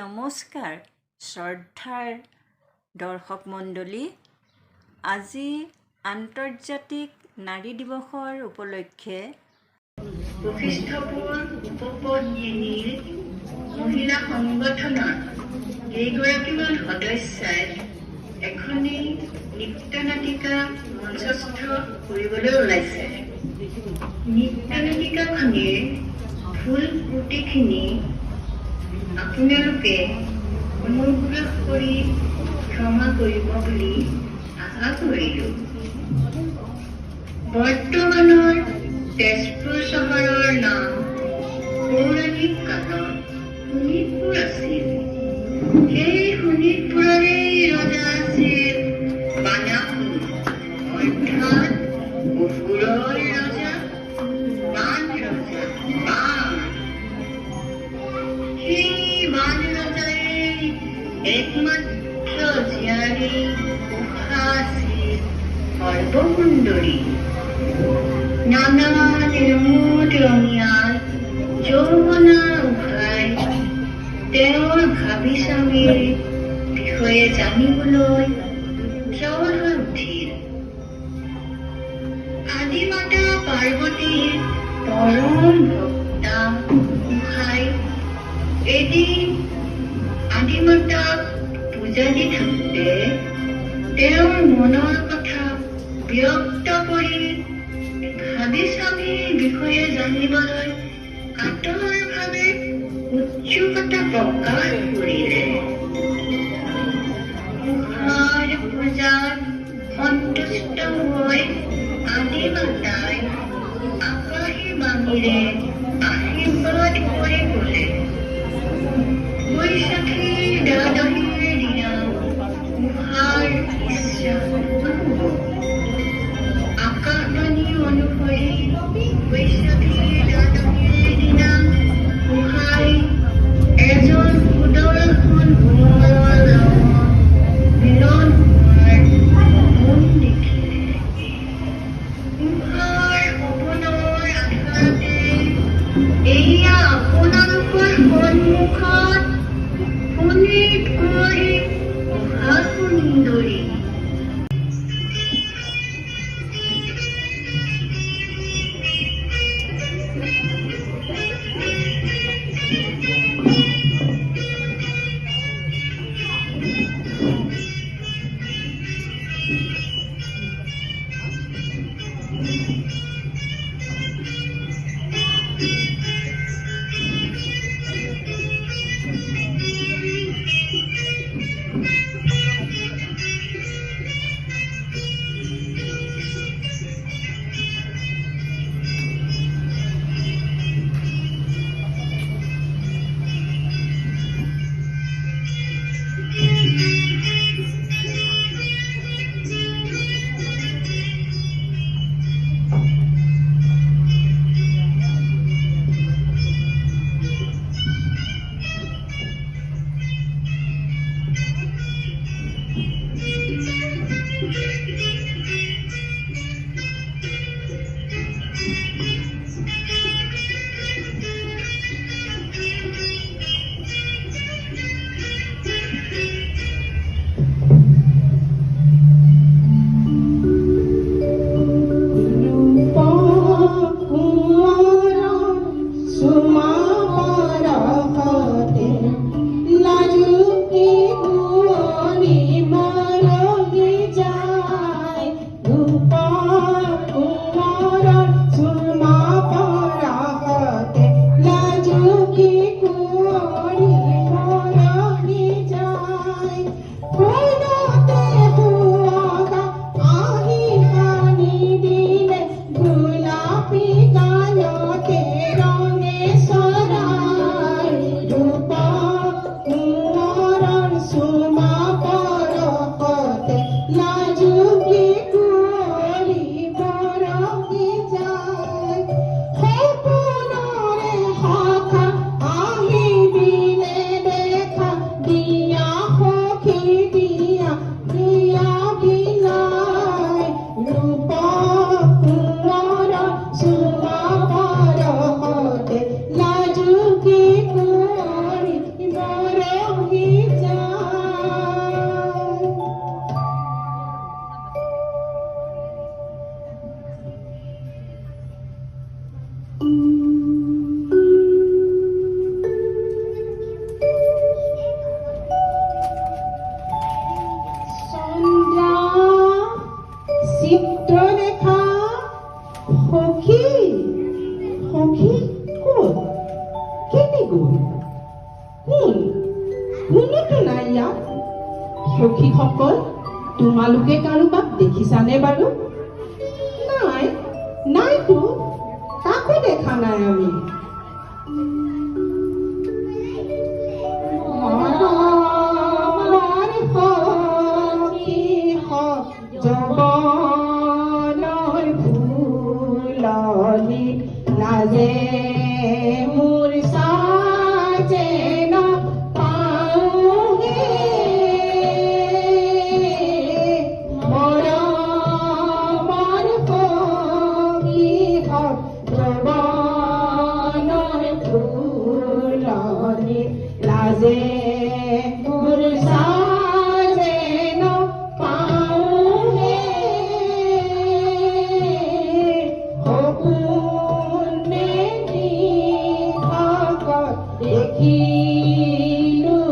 নমস্কাৰ শ্ৰদ্ধাৰ দৰ্শক মণ্ডলী। আজি আন্তৰ্জাতিক নাৰী দিৱসৰ উপলক্ষে বশিষ্ঠপুৰ উপপত্নীৰ মহিলা সংগঠনৰ কেইগৰাকীমান সদস্যাই এখনি নৃত্যনাটিকা মঞ্চস্থ কৰিবলৈ ওলাইছে। নৃত্যনাটিকাখনিৰ ভুল ত্ৰুটিখিনি আপোনালোকে অনুগ্ৰহ কৰি ক্ষমা কৰিব বুলি আশা কৰিলোঁ। বৰ্তমানৰ তেজপুৰ চহৰৰ নাম পৌৰাণিক কালত শোণিতপুৰ আছিল। সেই শোণিতপুৰৰে ৰজা আছিল বানাসুৰ, অৰ্থাৎ অসুৰৰ ৰজা, বান ৰজা বান। সেই বান ৰজাই একমাত্ৰ জীয়াৰী উষা আছিল সৰ্বসুন্দৰী। নানা নিৰ্মোদ ৰঙিয়াল যৌৱনা উষাই তেওঁৰ ভাবি স্বামীৰ বিষয়ে জানিবলৈ জ্বৰ হৈ উঠিল। আদিমাতা পাৰ্বতীৰ পৰম ভক্তা উষাই এদিন আদিমাতাক পূজা দি থাকোঁতে তেওঁৰ মনৰ কথা ব্যক্ত কৰি ভাবি স্বামীৰ বিষয়ে জানিবলৈ কাতৰভাৱে উৎসুকতা প্ৰকাশ কৰিলে। উষাৰ পূজাত সন্তুষ্ট হৈ আদিমাতাই আকাশী বাণীৰে আশীৰ্বাদ কৰি ক'লে, বৈশাখীৰ দ্বাদশীৰ দিনা উষাৰ ইচ্ছা আকাশবাণী অনুসৰি বৈশাখীৰ দ্বাদশীৰ দিনা উষাই এজন সুদৰ্শন কোমলৰ লগত মিলন হোৱাৰ সপোন দেখিলে। উষাৰ সপোনৰ আধাৰতে এয়া আপোনালোকৰ সন্মুখত শোণিতপুৰ বহি যাওঁ। চন্দ্ৰা চিত্ৰলেখা সখী সখী ক'ত কেনে গ'ল কোন কোনোতো নাই ইয়াত সখীসকল তোমালোকে কাৰোবাক দেখিছানে বাৰু নাই নাইতো কাকো দেখা নাই আমি জবনৰ ফুলনি লাজে মোৰ সাজেন পাওঁগে মৰমৰ সখীহঁত জবনৰ ফুলনি লাজে মোৰ সাজেন পাওঁগে সপোনে নিশাকত দেখিলোঁ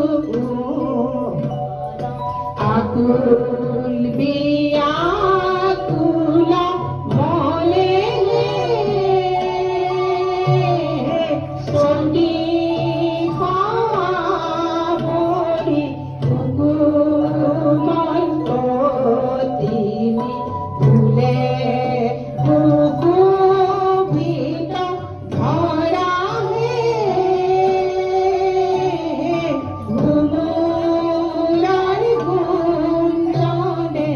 আকুল বিয়াকুল মনে চণ্ডী সাৱৰী কুকুমল অতিনি ফুলে সুশোভিত ধৰাহে ঘুমুৰাৰ গুঞ্জনে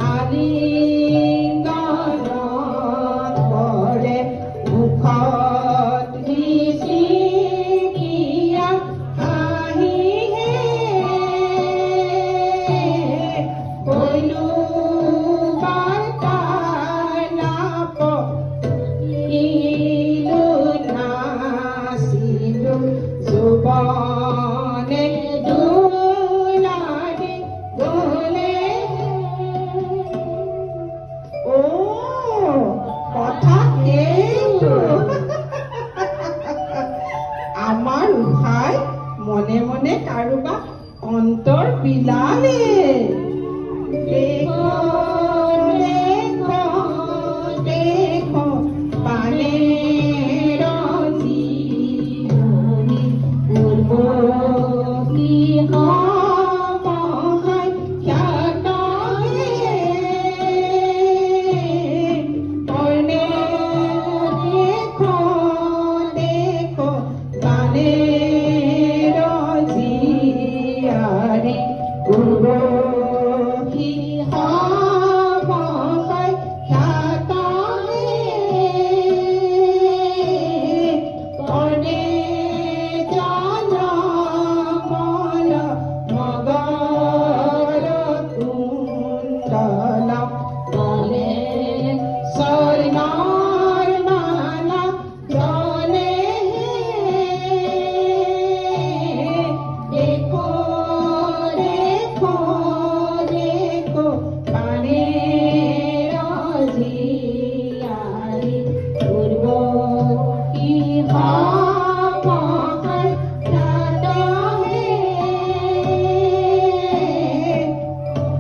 আলিংগনত পৰে মুখত নিচিকিয়া হাঁহিহে কৈলো বাৰ্তালাপ ইলো নাচিলো যৌৱনে দোলাৰি গ'লে কথা এইটো আমাৰ উহাই মনে মনে কাৰোবাক অন্তৰ বিলালে দেখো দেখো পানেৰ জীয়নী উৰ্বশী সমহাই খ্যাতহে কৰ্ণে দেখো দেখো পানেৰ জীয়াৰী উৰ্বশী সমহাই খ্যাতহে কৰ্ণে চন্দ্ৰমল মগৰ কুণ্ডল গলে স্বৰ্ণৰ মালা গলে দেখো দেখো দেখো পানেৰ জীয়াৰী উৰ্বশী সমহাই খ্যাতহে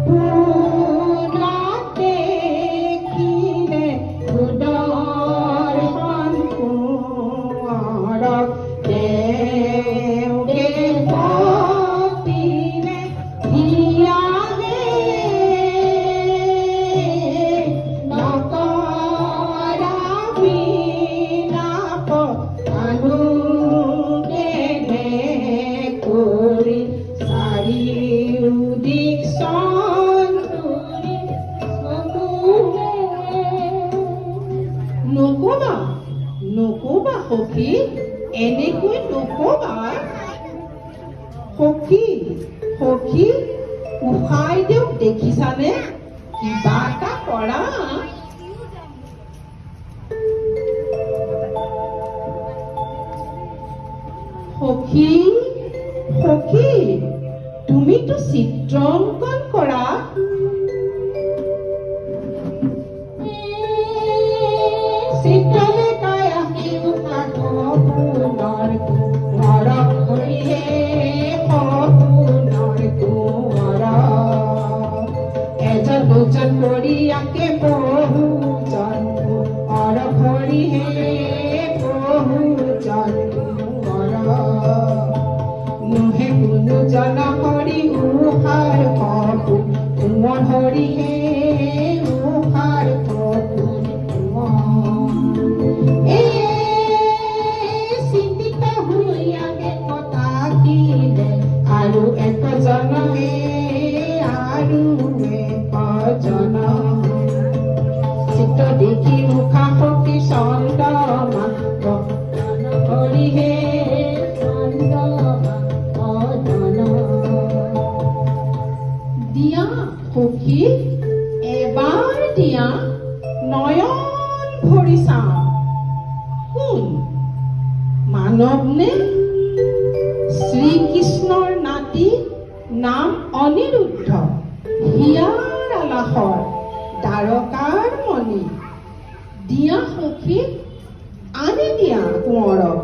ফুলত দেখিলে সুদৰ্শন কোঁৱৰক তেওঁকে সপিলে হিয়াহে নকৰা বিলাপ আনুকে কৰি চাৰিওদিশ সন্তুলি নকবা নকবা সখী এনেকৈ নকবা সখী সখী উহাই দিয়ক দেখিছানে কিবা এটা কৰা সখী সখী তুমিতো চিত্ৰ অংকন কৰা। চিত্ৰলেখাই আহিও পুনৰ কোঁৱৰ হৈহে সপোনৰ কোঁৱৰ। এজন দুজন কৰি আঁকে বহুজন কোঁৱৰ ভৰিহে বহুজন কোঁৱৰ। নোহে কোনো জন হৰি উষাৰ সপোন কোঁৱৰ হৰিহে উষাৰ সপোন কোঁৱৰ। চিন্তিত হৈ আগে কটাকিলে আৰু একজনহে আৰু একজন। চিত্ৰ দেখি মুখা সখী চন্দ্ৰমা হৰিহে দিয়া সখী এবাৰ দিয়া নয়ন ভৰি চাওঁ। কোন মানৱ নে? শ্ৰীকৃষ্ণৰ নাতি নাম অনিৰুদ্ধ, হিয়াৰ আলাসৰ দ্বাৰকাৰ মণি। দিয়া সখী আনি দিয়া কোঁৱৰক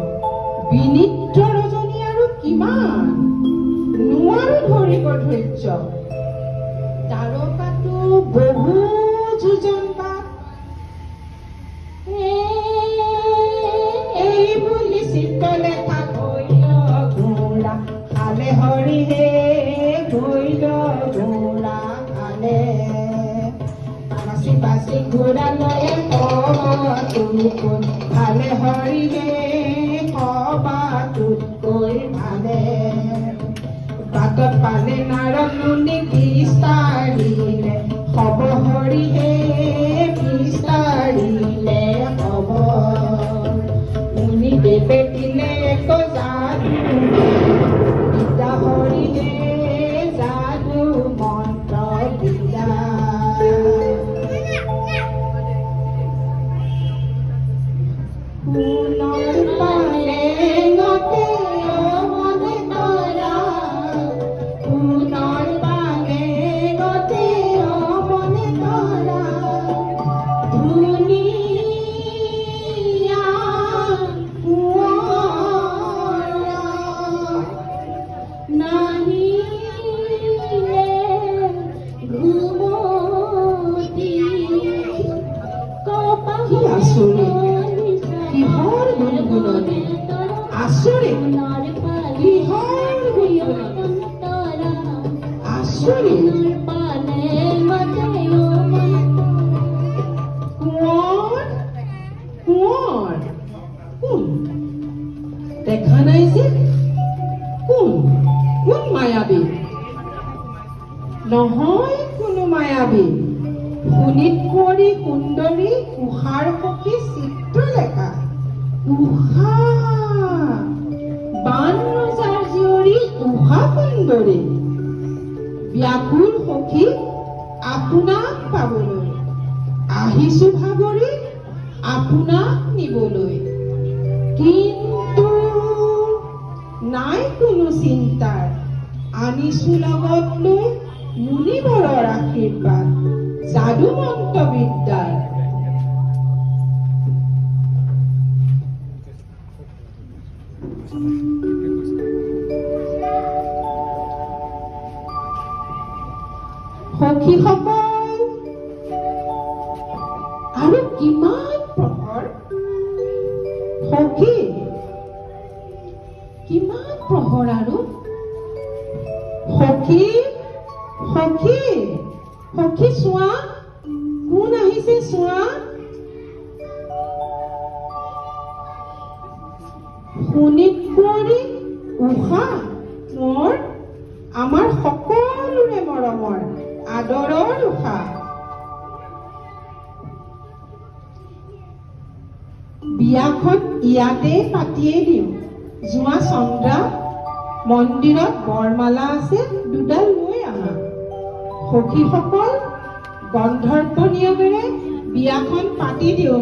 বিনিদ্ৰ ৰজনী আৰু কিমান নোৱাৰো ধৰিব ধৈৰ্য। দ্বাৰকাটো বহু যোজন বাট এই বুলি চিত্ৰলেখা গৈল ঘোঁৰা খালে হৰিহে গৈল ঘোঁৰা খালে। বাচি বাচি ঘোঁৰা লয়ে কবাটোকৈ খালে হৰিহে কবাটোত কৈ ভালে। বাটত পালে নাৰদ মুনি বিস্তাৰিলে হব হৰিহে বিস্তাৰিলে হব। মুনি দেৱে দিলে এক যাদু বিদ্যা হৰিহে যাদু মন্ত্ৰ বিদ্যা। পুনৰ পালে নতে মনে কৰা, পুনৰ পালে নতে মনে কৰা। ধুনীয়া কোঁৱৰ নাহিলে ঘুমতি কিহৰ গুণগুণনি আচৰিত কিহৰ গুণগুণনি আচৰিত। কোঁৱৰ কোঁৱৰ কোন দেখা নাই যে? কোন কোন মায়াবী? নহয় কোনো মায়াবী, শোণিতপুৰী সুন্দৰী উষাৰ সখী চিত্ৰলেখা। উষা বান ৰজাৰ জীয়ৰী উষা সুন্দৰী। ব্যাকুল সখী আপোনাক পাবলৈ আহিছো ভাগৰি আপোনাক নিবলৈ। কিন্তু নাই কোনো চিন্তাৰ আনিছো লগত লৈ মুনিবৰৰ আশীৰ্বাদ যাদু মন্ত্ৰ বিদ্যাৰ। সখীসকল আৰু কিমান প্ৰহৰ, সখী কিমান প্ৰহৰ আৰু সখী সখী সখী চোৱা কোন আহিছে চোৱা। শোণিতপুৰী উষা মোৰ আমাৰ সকলোৰে মৰমৰ আদৰৰ উষা। বিয়াখন ইয়াতে পাতিয়েই দিওঁ। যোৱা চন্দ্ৰা মন্দিৰত বৰমালা আছে দুডাল লৈ আহা। সখীসকল গন্ধৰ্ব নিয়মেৰে বিয়াখন পাতি দিওঁ।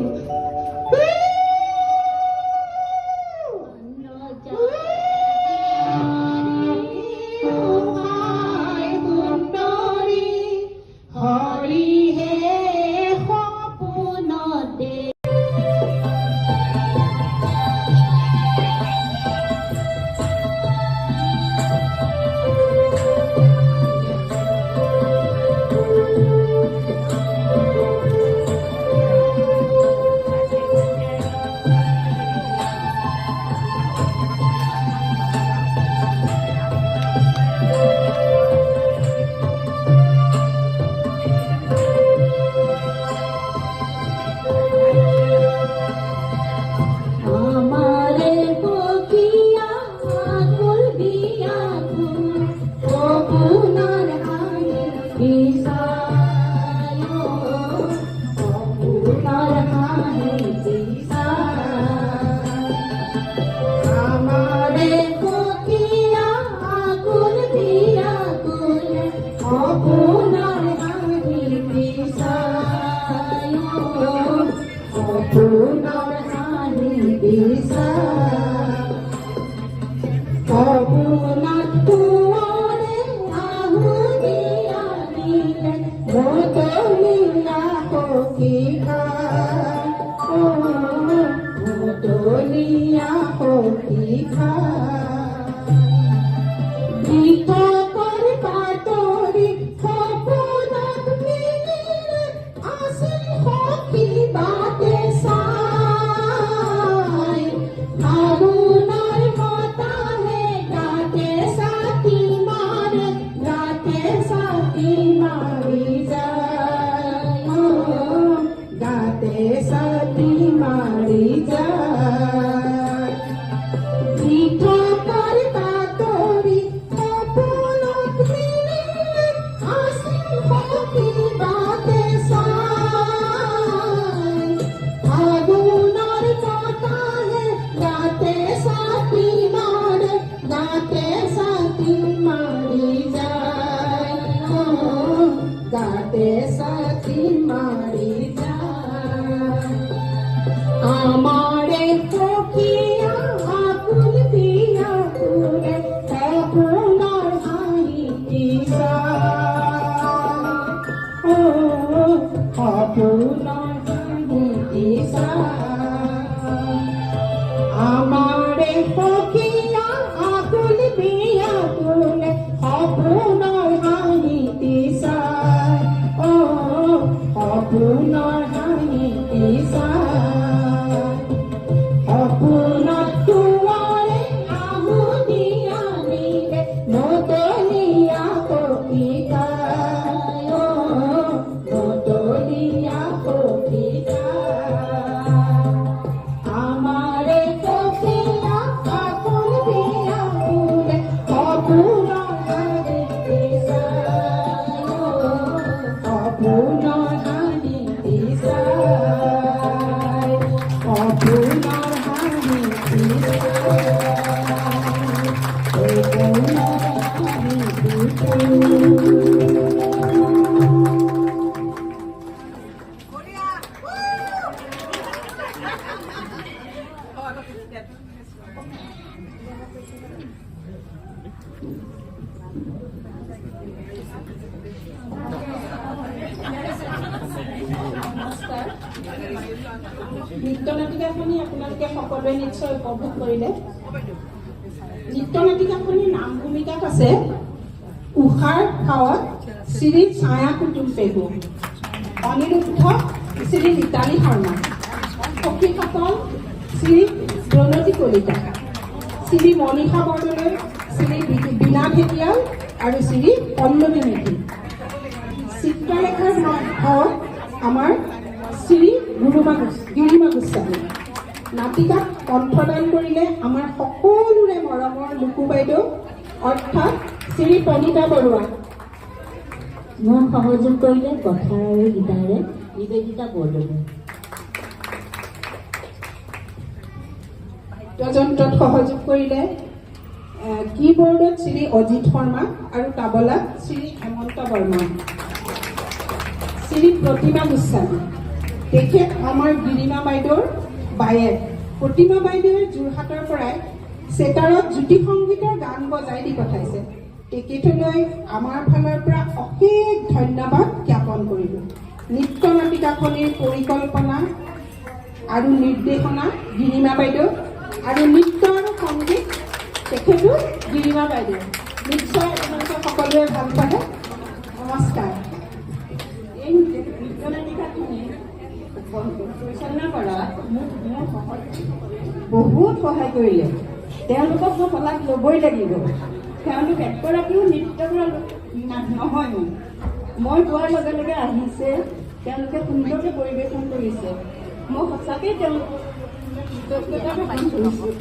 মাৰি যায় আমাৰে সখীয়া আকুল বিয়া তোৰে আপোনাৰ হাঁহি যায় আপোনাৰ হাঁহি যায় আমাৰে সখীয়া আকুল বিয়া তোৰে আপোনাৰ হাঁহি যায় আপোনাৰ হাঁহি যায় আপোনাৰ তোৱাৰে আহুদিয়া নিলে নতলীয়া কবিতা নতলীয়া কবিতা আমাৰে কবিতা আকুল বিয়া তোৰে আপোনাৰ হাঁহি যায় আপোনাৰ হাঁহি যায় আপোনাৰ হাঁহি নৃত্য নাটিকাখনি আপোনালোকে সকলোৱে নিশ্চয় উপভোগ কৰিলে নৃত্য নাটিকাখনিৰ নাম ভূমিকাত আছে উষাৰ খাৱত শ্ৰী ছায়া কুটুম পেগু অনিৰুদ্ধ শ্ৰী মিতালী শৰ্মা সখীসকল শ্ৰী প্ৰণতি কলিতা শ্ৰী মনীষা বৰদলৈ শ্ৰী বীণা ভেটিয়াল আৰু শ্ৰী পল্লৱী মেধি চিত্ৰলেখাৰ ভাৱত আমাৰ শ্ৰী গিৰিমা গোস্বামী নাটিকাত কণ্ঠদান কৰিলে আমাৰ সকলোৰে মৰমৰ লুকু বাইদেউ অৰ্থাৎ শ্ৰী প্ৰণীতা বৰুৱা মই সহযোগ কৰিলে কথা আৰু গীতাৰে নিবেদিতা বৰদলৈ বাদ্যযন্ত্ৰত সহযোগ কৰিলে কীবৰ্ডত শ্ৰী অজিত শৰ্মা আৰু তাবলাত শ্ৰী হেমন্ত বৰ্মা শ্ৰী প্ৰতিমা গোস্বামী তেখেত আমাৰ গিৰিমা বাইদেউৰ বায়েক প্ৰতিমা বাইদেৱে যোৰহাটৰ পৰাই চেতাৰত জ্যোতি সংগীতৰ গান বজাই দি পঠাইছে তেখেতলৈ আমাৰ ফালৰ পৰা অশেষ ধন্যবাদ জ্ঞাপন কৰিলোঁ নৃত্য নাটিকাখনিৰ পৰিকল্পনা আৰু নিৰ্দেশনা গিৰিমা বাইদেউ আৰু নৃত্য আৰু সংগীত তেখেতো গিৰিমা বাইদেউ নিশ্চয় আপোনালোকে সকলোৱে ভাল পাব নমস্কাৰ এই নৃত্য নাটিকাখনি পৰিচালনা কৰাত মোক বহুত সহায় কৰিলে তেওঁলোকক মই শলাগ ল'বই লাগিব তেওঁলোক একগৰাকীও নৃত্য কৰা নহয় মই কোৱাৰ লগে লগে আহিছে তেওঁলোকে সুন্দৰকৈ পৰিৱেশন কৰিছে মই সঁচাকৈ তেওঁলোকক কৃতজ্ঞতা প্ৰকাশ কৰিছোঁ